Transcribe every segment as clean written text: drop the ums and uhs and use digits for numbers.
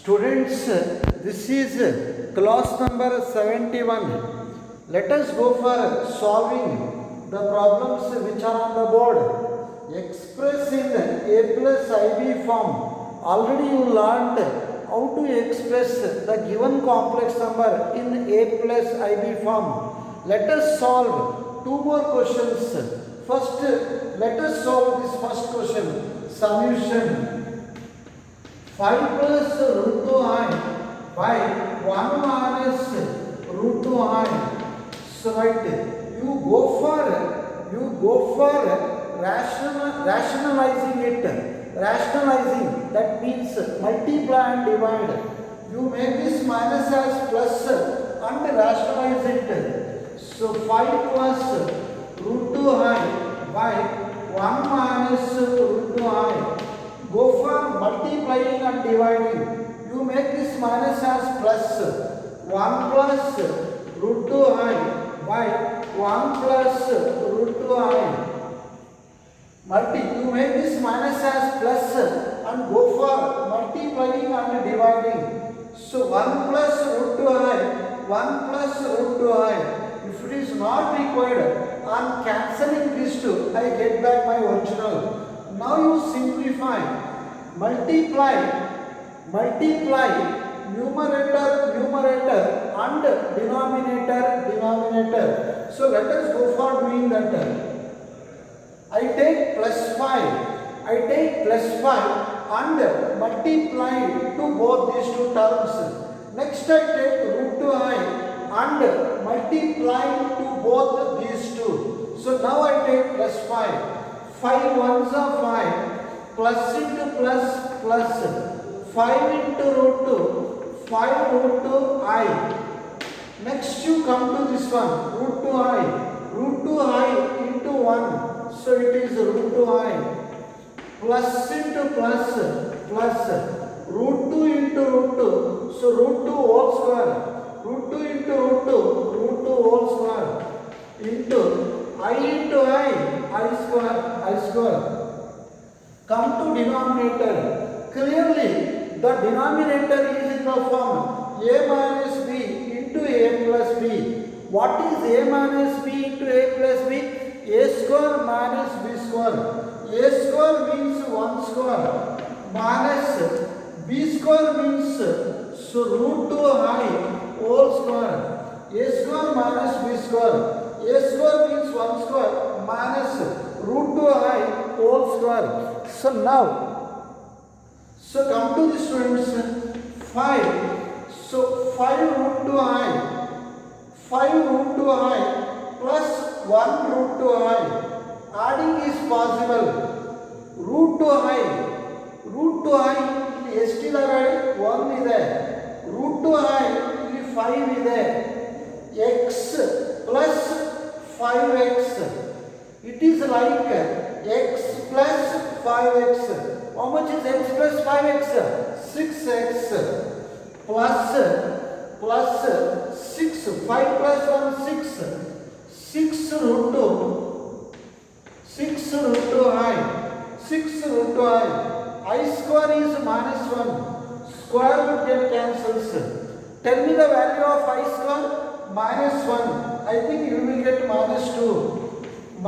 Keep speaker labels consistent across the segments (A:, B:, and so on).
A: Students, this is class number 71. Let us go for solving the problems which are on the board. Express in A plus IB form. Already you learned how to express the given complex number in A plus IB form. Let us solve two more questions. First, let us solve this first question. Solution. 5 plus root 2i by 1 minus root 2i. So right, you go for rationalizing it. Rationalizing, that means multiply and divide. You make this minus as plus and rationalize it. So 5 plus root 2i by 1 minus root 2i. Go for multiplying and dividing. You make this minus as plus 1 plus root 2i by 1 plus root 2i. You make this minus as plus and go for multiplying and dividing. So 1 plus root 2i, 1 plus root 2i. If it is not required, I am cancelling these two. I get back my original. Now you simplify, multiply numerator and denominator. So let us go for doing that. I take plus 5 and multiply to both these two terms. Next I take root 2i and multiply to both these two. So now I take plus 5. 5 ones are 5, plus into plus, plus, 5 into root 2, 5 root 2i. Next you come to this one, root 2i into 1, so it is root 2i, plus into plus, plus, root 2 into root 2, so root 2 whole square, root 2 into root 2, root 2 whole square, into I square. Come to denominator. Clearly, the denominator is in the form a minus b into a plus b. What is a minus b into a plus b? A square minus b square. A square means 1 square minus b square means so root 2i whole square. A square minus b square. A square means 1 square minus root 2i whole square. So now, come to the students, 5. So 5 root 2i plus 1 root 2i. Adding is possible. Root 2i ಇಲ್ಲಿ ಎಷ್ಟಿದೆ 1 ಇದೆ. root 2i ಇಲ್ಲಿ 5 ಇದೆ. x plus 5x. It is like x plus 5x. How much is x plus 5x? 6x plus 6. 5 plus 1 6. 6 root 2i. 6 root 2i. I square is minus 1. Square root get cancels. Tell me the value of I square. Minus 1. I think you will get minus 2.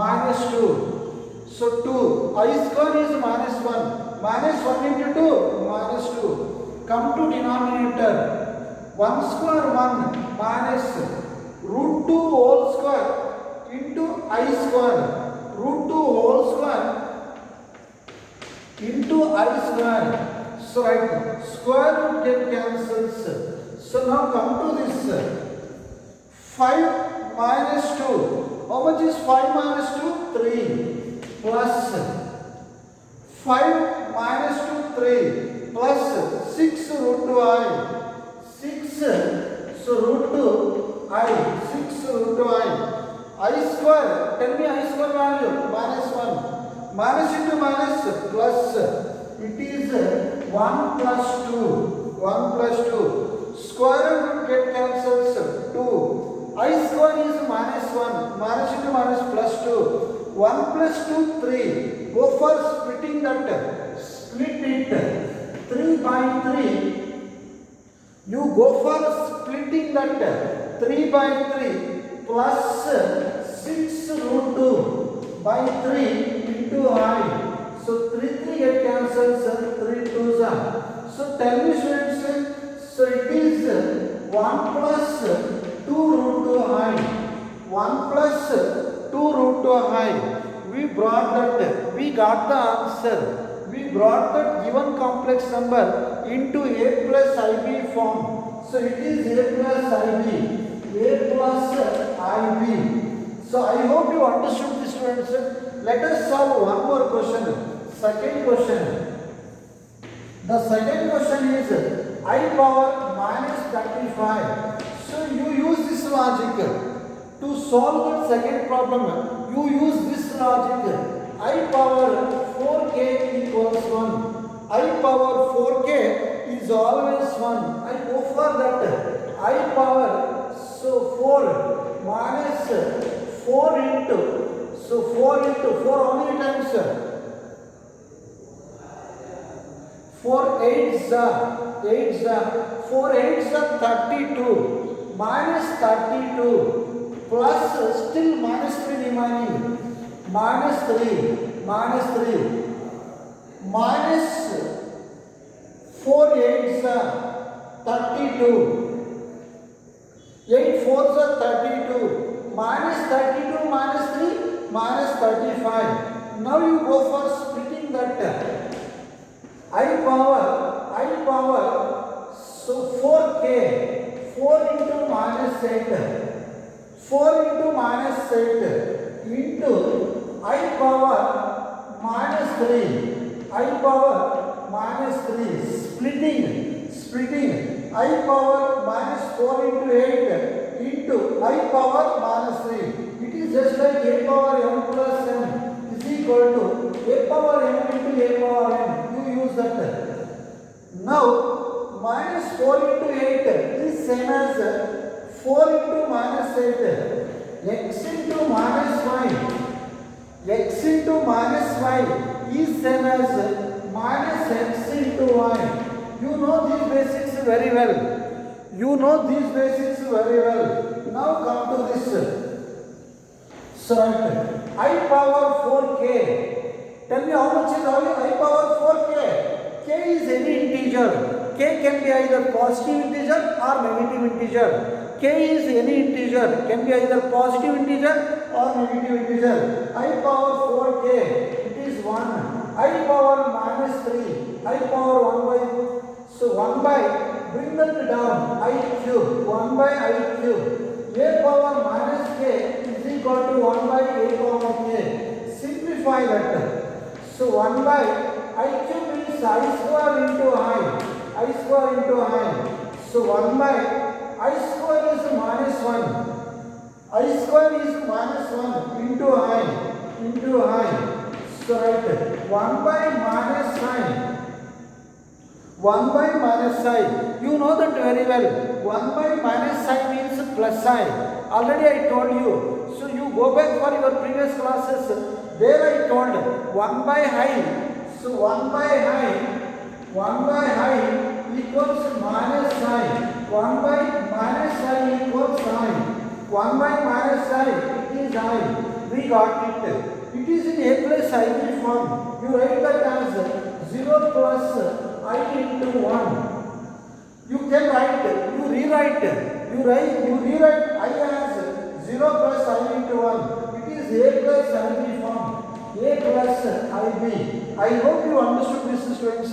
A: Minus 2. So 2. I square is minus 1. Minus 1 into 2. Minus 2. Come to denominator. 1 square 1 minus root 2 whole square into I square. Root 2 whole square into I square. So right. Square root get cancels. So now come to this. 5 minus 2. How much is 5 minus 2? 3. Plus 5 minus 2, 3. Plus 6 root 2i. 6. So root 2i. 6 root 2i. I square. Tell me I square value. Minus 1. Minus into minus plus. It is 1 plus 2. 1 plus 2. Square root get cancels. 2. I square is minus 1, minus into minus plus 2, 1 plus 2, 3. Go for splitting that, split it, 3 by 3 You go for splitting that 3 by 3 plus 6 root 2 by 3 into I. So 3 3 get cancels, 3 2s are. So tell me students, so it is 1 plus 2 root 2 I. 1 plus 2 root 2 I. We brought that, we got the answer. We brought that given complex number into a plus ib form. So it is a plus ib. A plus ib. So I hope you understood this, students. Let us solve one more question. Second question. The second question is I power minus 35. So you use this logic. To solve that second problem, you use this logic. I power 4k equals 1. I power 4k is always 1. I go for that. I power, so 4 minus 4 into, so 4 into 4 how many times? 4 8s are 8s are 4 8s are 32 minus 32 plus still minus 3 remaining. Minus 3 minus 4 8s are 32. 8 4s are 32. Minus 32 minus 3 minus 35. Now you go for splitting that. I power, so 4k, 4 into minus 8. 4 into minus 8 into I power minus 3. I power minus 3. Splitting. I power minus 4 into 8 into I power minus 3. It is just like a power m plus n is equal to a power m into a power n. You use that. Now minus 4 into 8 is same as 4 into minus 8. X into minus 5. X into minus y is same as minus x into y. You know these basics very well. You know these basics very well. Now come to this. So I power 4k. Tell me how much is I power 4k? K is any integer. K can be either positive integer or negative integer. K is any integer, can be either positive integer or negative integer. I power 4k, it is 1. I power minus 3, I power 1 by, so 1 by, bring that down, I cube, 1 by I cube. A power minus k is equal to 1 by a power k. Simplify that. So 1 by I cube is I square into I square into I. So 1 by I square is minus 1. I square is minus 1 into I. So write 1 by minus I. 1 by minus I. You know that very well. 1 by minus I means plus I. Already I told you. So you go back for your previous classes. There I told 1 by I. So 1 by I equals minus I. 1 by minus I equals I. 1 by minus I, it is I. We got it. It is in a plus ib form. You write that as 0 plus I into 1. You can write, you rewrite I as 0 plus I into 1. It is a plus ib form. A plus ib. I hope you understood this, students.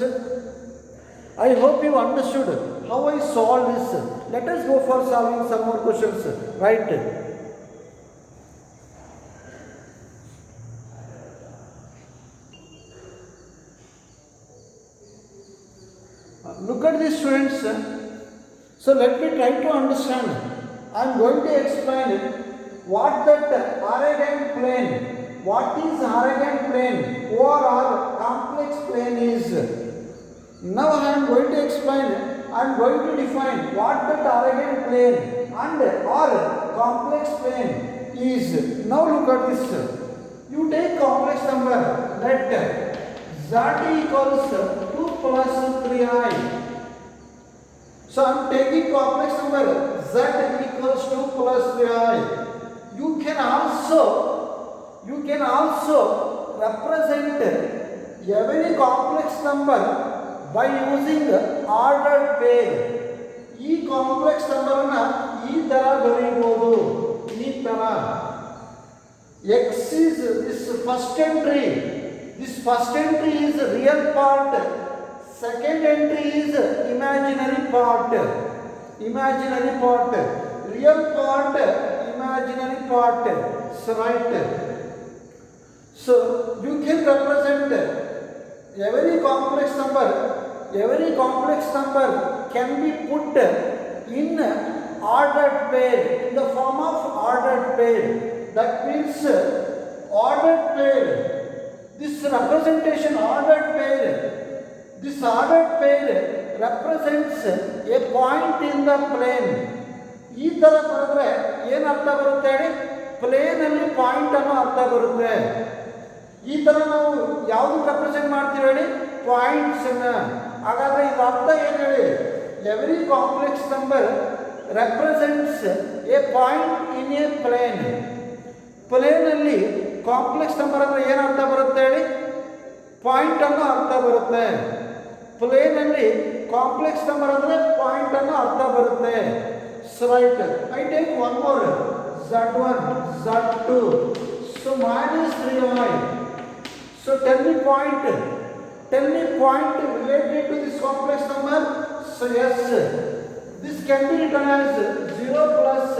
A: I hope you understood how I solve this. Let us go for solving some more questions. Right? Look at this, students. So let me try to understand. I am going to explain what that Arrhenius plane. What is Arrhenius plane? Or complex plane is. Now I am going to explain, I am going to define what the Arrhenius plane and or complex plane is. Now look at this. You take complex number, let z equals 2 plus 3i. So I am taking complex number z equals to plus 3i. You can also represent every complex number by using ordered pair. ಈ complex ನಂಬರನ್ನು ಈ ತರ ಬರೆಯಬಹುದು. ಈ ತರ x is this first entry. This first entry is real part. Second entry is imaginary part. Imaginary part. Real part, imaginary part. So right. So you can represent every complex number can be put in ordered pair, in the form of ordered pair. That means ordered pair. This representation ordered pair. This ordered pair represents a point in the plane. ಈ ತರ ಬರೆದ್ರೆ ಏನು ಅರ್ಥ ಬರುತ್ತೆ ಹೇಳಿ? Plane ಅಲ್ಲಿ point ಅನ್ನೋ ಅರ್ಥ ಬರುತ್ತೆ. ಈ ತರ ನಾವು ಯಾವುದು ರೆಪ್ರೆಸೆಂಟ್ ಮಾಡ್ತೀವಿ ಹೇಳಿ? ಪಾಯಿಂಟ್ಸ್ ಅನ್ನ. ಹಾಗಾದ್ರೆ ಇದರ ಅರ್ಥ ಏನು ಹೇಳಿ? Every complex number represents a point in a plane. Plane ಅಲ್ಲಿ ಕಾಂಪ್ಲೆಕ್ಸ್ ನಂಬರ್ ಅಂದ್ರೆ ಏನು ಅರ್ಥ ಬರುತ್ತೆ ಹೇಳಿ? ಪಾಯಿಂಟ್ ಅನ್ನೋ ಅರ್ಥ ಬರುತ್ತೆ. ಪ್ಲೇನ್ ಅಲ್ಲಿ ಕಾಂಪ್ಲೆಕ್ಸ್ ನಂಬರ್ ಅಂದ್ರೆ ಪಾಯಿಂಟ್ ಅನ್ನೋ ಅರ್ಥ ಬರುತ್ತೆ. So right, I take one more z1, z2, so minus 3y. So tell me point related to this complex number. So yes, this can be written as 0 plus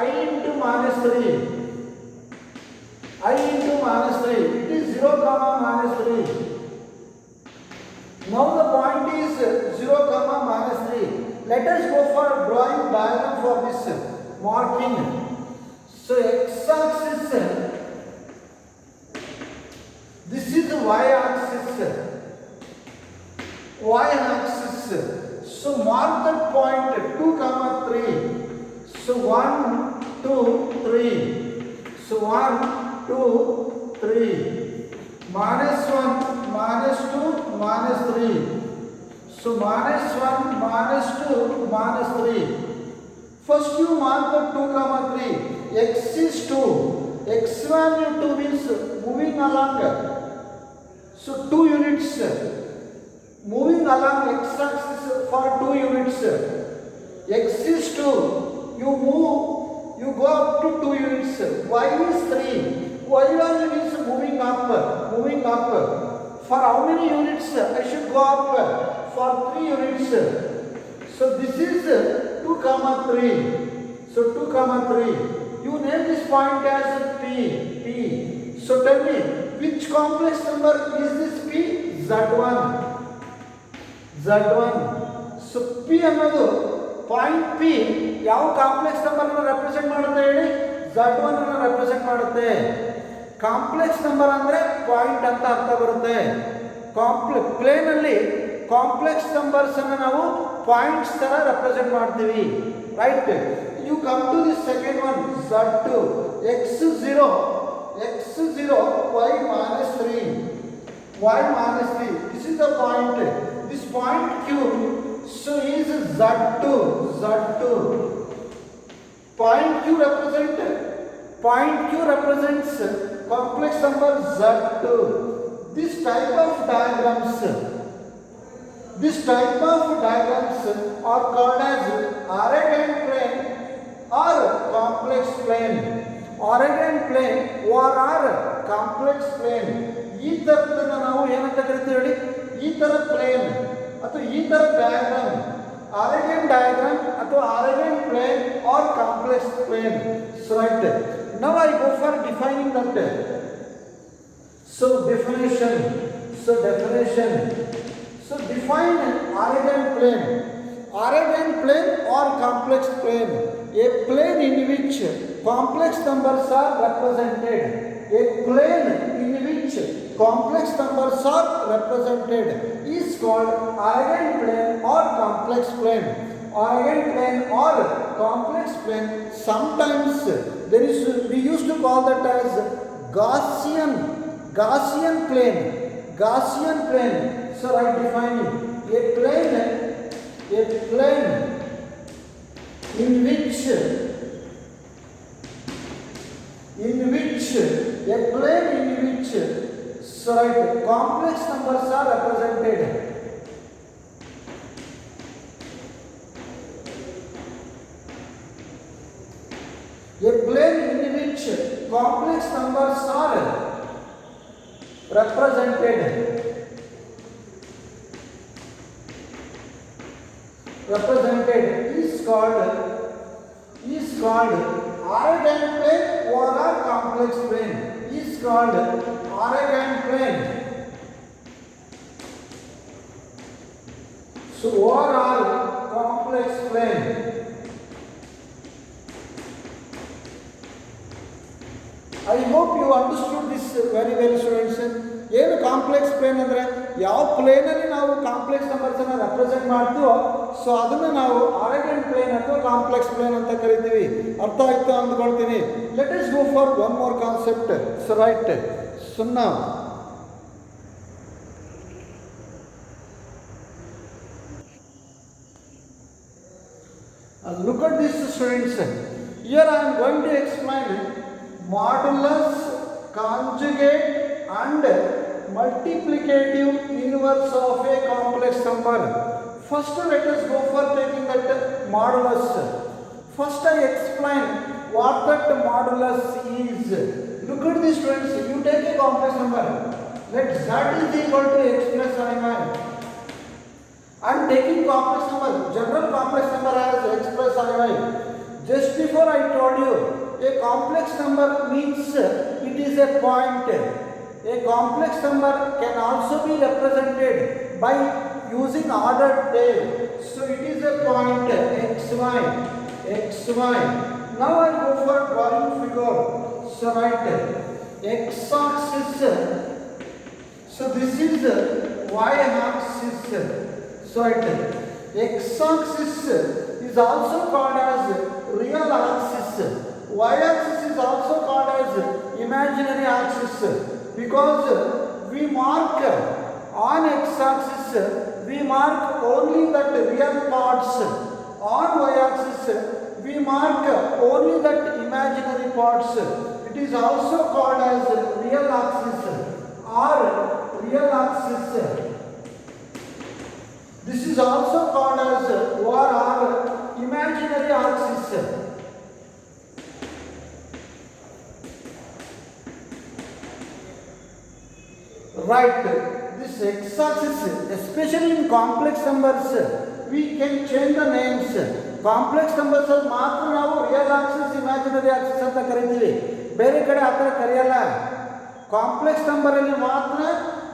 A: I into minus 3. I into minus 3. It is 0 comma minus 3. Now the point is 0 comma minus 3. Let us go for drawing diagram for this marking. So x-axis, this is the y-axis. Y-axis. So mark that point 2 comma 3. So 1, 2, 3. So 1, 2, 3. Minus 1, minus 2, minus 3. So minus 1, minus 2, minus 3. First you mark the 2 comma 3. X is 2. X value 2 means moving along. So 2 units. Moving along x axis for 2 units. X is 2. You go up to 2 units. Y is 3. Y value is moving up. For how many units I should go up? For 3 units. So this is 2 comma 3. So 2 comma 3. You name this point as P. So tell me, which complex number is this P? Z1. So P ಅನ್ನೋದು point P ಯಾವ complex number ಅನ್ನು represent ಮಾಡುತ್ತೆ ಹೇಳಿ? Z1 ಅನ್ನು represent ಮಾಡುತ್ತೆ. Complex number ಅಂದ್ರೆ point ಅಂತ ಅರ್ಥ ಬರುತ್ತೆ. ಪ್ಲೇನ್ ಅಲ್ಲಿ ಕಾಂಪ್ಲೆಕ್ಸ್ ನಂಬರ್ಸ್ ಅನ್ನು ನಾವು ಪಾಯಿಂಟ್ಸ್ ತರ ರೆಪ್ರೆಸೆಂಟ್ ಮಾಡ್ತೀವಿ. Right. You come to this second one z2. x0 y minus 3. This is the point. This point Q so is z2. Point Q represents complex number z2. This type of diagrams are called as arrogant plane or complex plane. Arrogant plane or complex plane. ಈ ತರದನ್ನ ನಾವು ಏನಂತ ಕರಿತೀವಿ ಹೇಳಿ? ಈ ತರ plane ಅಥವಾ ಈ ತರ ಡಯಾಗ್ರಾಮ್ arrogant diagram ಅಥವಾ arrogant plane or complex plane. So right. Now I go for defining that. So definition. So define arrogant plane. Arrogant plane or complex plane. A plane in which complex numbers are represented. A plane in which complex numbers are represented is called arrogant plane or complex plane. Arrogant plane or complex plane. Sometimes we used to call that as Gaussian plane. So I define it. A plane in which a plane in which complex numbers are represented. A plane in which complex numbers are represented is called Argand plane or a complex plane. Is called Argand plane. So overall complex plane. I hope you understood this very well, students. ಏನು complex plane ಅಂದರೆ ಯಾವ ಪ್ಲೇನಲ್ಲಿ ನಾವು complex ನಂಬರ್ಸನ್ನು represent ಮಾಡ್ತೀವೋ so ಅದನ್ನು ನಾವು organ plane ಅಥವಾ complex plane ಅಂತ ಕರಿತೀವಿ. ಅರ್ಥ ಆಯ್ತು ಅಂದ್ಕೊಳ್ತೀನಿ. Let us go for one more concept. So right. So now look at this, students. Here I am going to explain modulus, conjugate and multiplicative inverse of a complex number. First let us go for taking that modulus. First I explain what that modulus is. Look at this, friends. You take a complex number. Let z is equal to x plus y. I am taking complex number, general complex number as x plus y. Just before I told you, a complex number means it is a point. A complex number can also be represented by using ordered tail. So it is a point xy. Now I go for drawing figure. So write x-axis. So this is y-axis. So write x-axis is also called as real axis. Y-axis is also called as imaginary axis. Because we mark on x-axis, we mark only that real parts. On y-axis, we mark only that imaginary parts. It is also called as real axis or real axis. This is also called as or imaginary axis. Right, this x-axis, especially in complex numbers, we can change the names. Complex numbers ಮಾತ್ರ ನಾವು real Axis, imaginary Axis ಅಂತ ಕರಿತೀವಿ. ಬೇರೆ ಕಡೆ ಆ ಥರ ಕರೆಯಲ್ಲ. Complex ನಂಬರಲ್ಲಿ ಮಾತ್ರ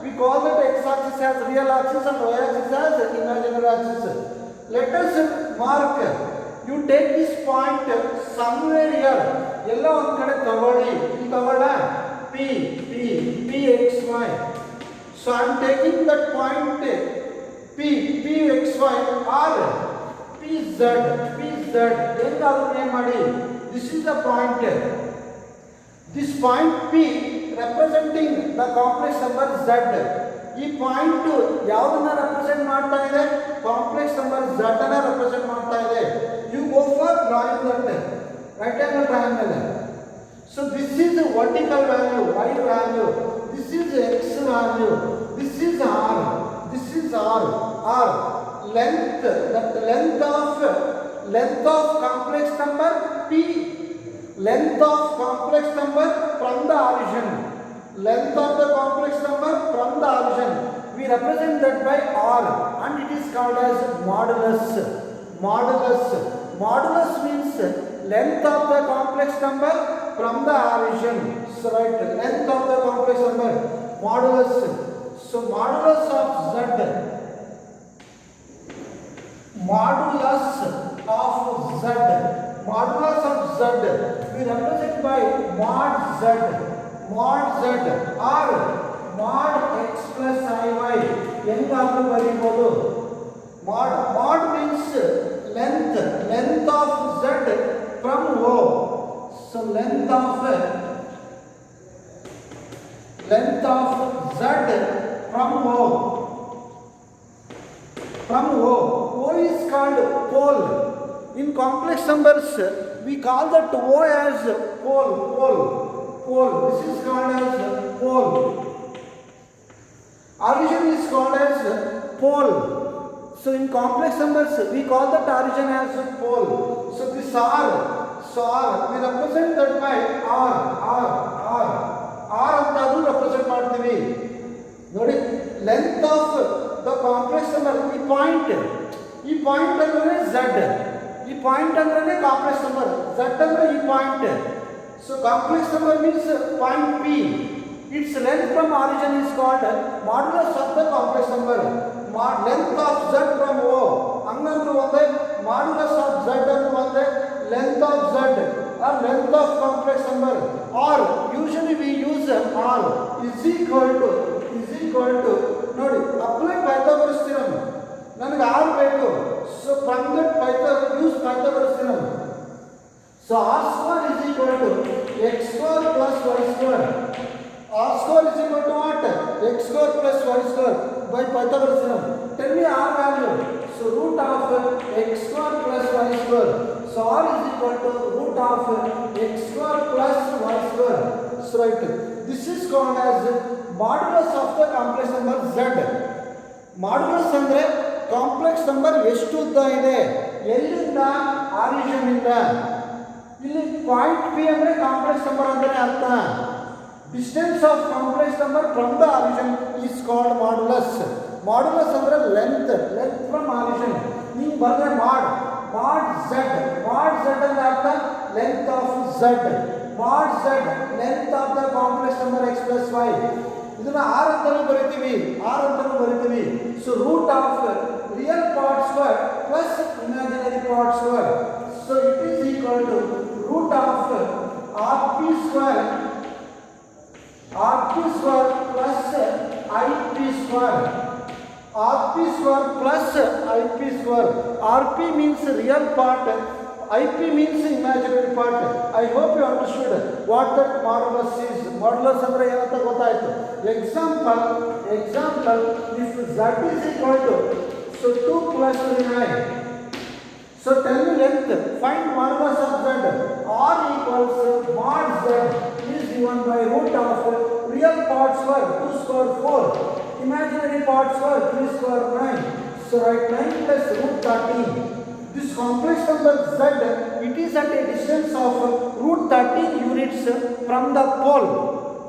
A: we call that x-axis as real axis and y-axis as imaginary axis. Let us mark. You take this point somewhere here. ಎಲ್ಲ ಒಂದು ಕಡೆ ತಗೊಳ್ಳಿ. ಇಲ್ಲಿ ತಗೊಳ್ಳ p xy. So I am taking that point p xy or pz. ಎಂದಾದರೂ name ಮಾಡಿ. This is the point. This point p representing the complex number z. ಈ point ಯಾವುದನ್ನ represent ಮಾಡ್ತಾ ಇದೆ? ಕಾಂಪ್ಲೆಕ್ಸ್ ನಂಬರ್ z ಅನ್ನ ರೆಪ್ರೆಸೆಂಟ್ ಮಾಡ್ತಾ ಇದೆ. You go for drawing that right angle triangle. So this is the vertical value, y value. This is x value. This is r. This is r. Length, that length of complex number p. Length of complex number from the origin. Length of the complex number from the origin. We represent that by r and it is called as modulus. Modulus means length of the complex number from the origin. So right, length of the complex number, modulus. So modulus of z, we represent by mod z or mod x plus iy. ಎಂಗಾದರೂ ಬರೀಬಹುದು. Mod means length of z from O. So length of z from O. O is called pole. In complex numbers, we call that O as pole. This is called as pole. Origin is called as pole. So in complex numbers, we call that origin as pole. So this R, we represent that by R ಅಂತೂ represent ಮಾಡ್ತೀವಿ ನೋಡಿ. Length of the complex number, ಈ point ಅಂದ್ರೆ Z, ಈ point ಅಂದ್ರೆ complex number, Z ಅಂದ್ರೆ ಈ point. So complex number means point P. Its length from origin is called modulus of the complex number. Length of Z from O ಹಂಗಂದ್ರೂ ಒಂದೇ, modulus of Z ಅಂದ್ರೆ ಒಂದೇ, length of Z or length of complex number, or usually we use R is equal to ನೋಡಿ apply Pythagoras theorem. ನನಗೆ R ಬೇಕು, so from that use Pythagoras theorem. So R square is equal to x square plus y square. R square is equal to what? X square plus y square by Pythagoras theorem. Tell me R value. So root of x square plus y square. So R is equal to root of x square plus y square. So right. This is called as modulus of the complex number Z. Modulus ಅಂದ್ರೆ complex number ಎಷ್ಟು ಉದ್ದ ಇದೆ, ಎಲ್ಲಿಂದ, origin ಇಂದ. ಇಲ್ಲಿ point P ಅಂದ್ರೆ complex number ಅಂದ್ರೆ ಅರ್ಥ. Distance of complex number from the origin is called modulus. Modulus ಅಂದ್ರೆ ಲೆಂತ್ ಫ್ರಮ್ ಆರಿಜಿನ್. ನೀವು ಬಂದ್ರೆ ಮಾಡ್ Z ಅಂದ್ರೆ ಅರ್ಥ length of Z. Mod Z length of the complex number x plus y. ಇದನ್ನ R ಅಂತಲೂ ಬರೀತೀವಿ. So root of real part square plus imaginary part square. So it is equal to root of RP square plus IP square. RP square plus IP square. RP means real part, IP means imaginary part. I hope you understood what that modulus is. Modulus ಅಂದ್ರೆ ಏನಂತ ಗೊತ್ತಾಯ್ತು. Example, if Z is equal to, so 2 plus 9. So tell me length, find modulus of Z. R equals mod Z is given by root of real part square 2 square 4, imaginary part square 3 square 9. So write 9 plus root 13. This complex number Z, it is at a distance of root 13 units from the pole.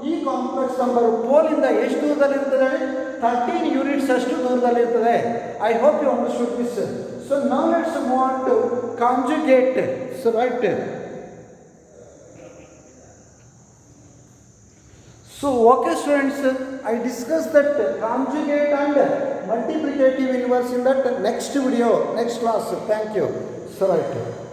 A: ಈ complex number pole ಇಂದ ಎಷ್ಟು ದೂರದಲ್ಲಿರುತ್ತದೆ? 13 units ಅಷ್ಟು ದೂರದಲ್ಲಿರುತ್ತದೆ. I hope you understood this. So now let's move on to conjugate. So right. So okay students, I discussed that conjugate and multiplicative inverse in that next video, next class. Thank you. So right.